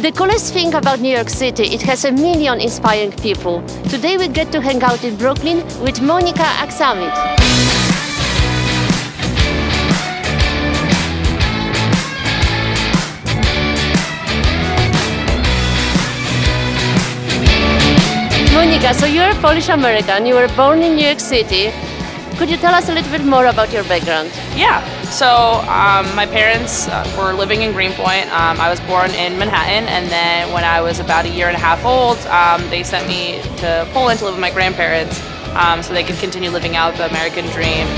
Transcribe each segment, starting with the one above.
The coolest thing about New York City, it has a million inspiring people. Today we get to hang out in Brooklyn with Monica Aksamit. Monica, so you're Polish-American, you were born in New York City. Could you tell us a little bit more about your background? Yeah, so my parents were living in Greenpoint. I was born in Manhattan, and then when I was about a year and a half old, they sent me to Poland to live with my grandparents so they could continue living out the American dream.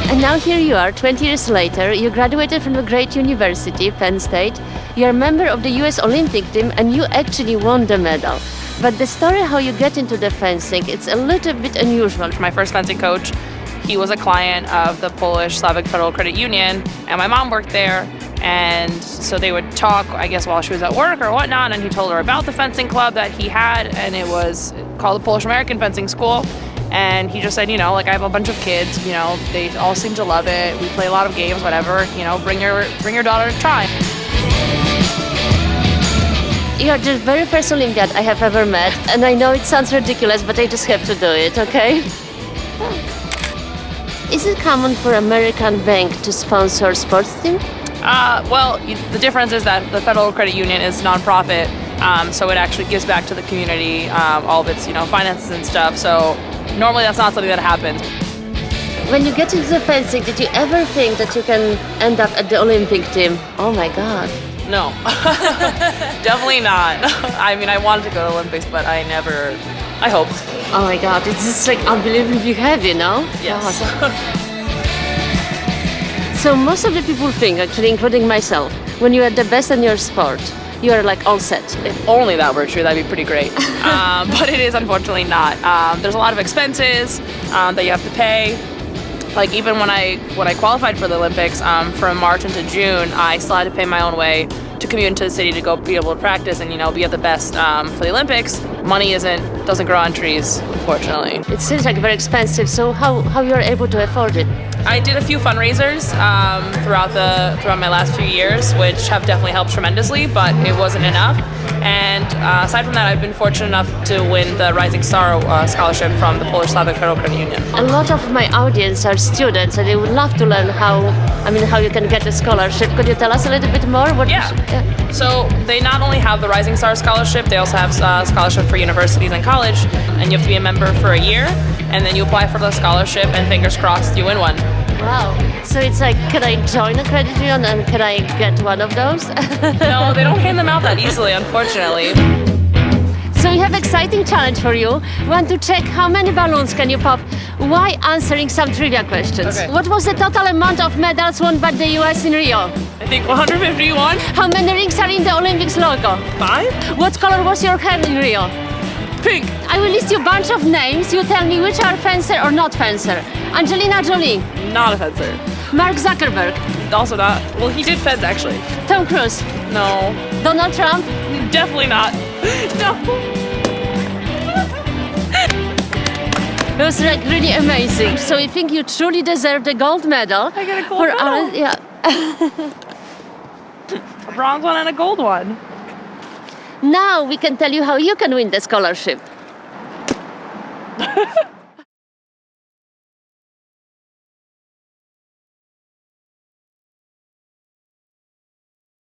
And now here you are, 20 years later, you graduated from a great university, Penn State. You're a member of the US Olympic team and you actually won the medal. But the story how you get into the fencing, it's a little bit unusual. My first fencing coach, he was a client of the Polish-American Federal Credit Union, and my mom worked there. And so they would talk, I guess, while she was at work or whatnot, and he told her about the fencing club that he had, and it was called the Polish-American Fencing School. And he just said, you know, like, I have a bunch of kids, you know, they all seem to love it. We play a lot of games, whatever, you know, bring your daughter to try. You're the very first Olympiad I have ever met, and I know it sounds ridiculous, but I just have to do it, okay? Is it common for American bank to sponsor sports team? Well, the difference is that the Federal Credit Union is nonprofit, so it actually gives back to the community all of its, you know, finances and stuff. So normally that's not something that happens. When you get into the fencing, did you ever think that you can end up at the Olympic team? Oh my God. No, definitely not. I mean, I wanted to go to the Olympics, but I hoped. Oh my God, it's just like unbelievably heavy, no? Yes. So most of the people think, actually including myself, when you are the best in your sport, you are like all set. If only that were true, that'd be pretty great. But it is unfortunately not. There's a lot of expenses that you have to pay. Like even when I qualified for the Olympics, from March into June, I still had to pay my own way to commute into the city to go be able to practice and, you know, be at the best for the Olympics. Money doesn't grow on trees, unfortunately. It seems like very expensive. So how you're able to afford it? I did a few fundraisers throughout my last few years, which have definitely helped tremendously, but it wasn't enough. And aside from that, I've been fortunate enough to win the Rising Star scholarship from the Polish-American Federal Credit Union. A lot of my audience are students, and they would love to learn how you can get a scholarship. Could you tell us a little bit more? Yeah. So they not only have the Rising Star scholarship, they also have a scholarship for universities and college, and you have to be a member for a year, and then you apply for the scholarship, and fingers crossed you win one. Wow. So it's like, can I join a credit union and can I get one of those? No, they don't hand them out that easily, unfortunately. So we have an exciting challenge for you. We want to check how many balloons can you pop while answering some trivia questions. Okay. What was the total amount of medals won by the US in Rio? I think 151. How many rings are in the Olympics logo? 5? What color was your hair in Rio? Pink. I will list you a bunch of names. You tell me which are fencer or not fencer. Angelina Jolie. Not a fencer. Mark Zuckerberg. Also not. Well, he did fence actually. Tom Cruise. No. Donald Trump. Definitely not. No. It was like really amazing. So I think you truly deserve the gold medal. I got a gold medal. Yeah. A bronze one and a gold one. Now we can tell you how you can win the scholarship.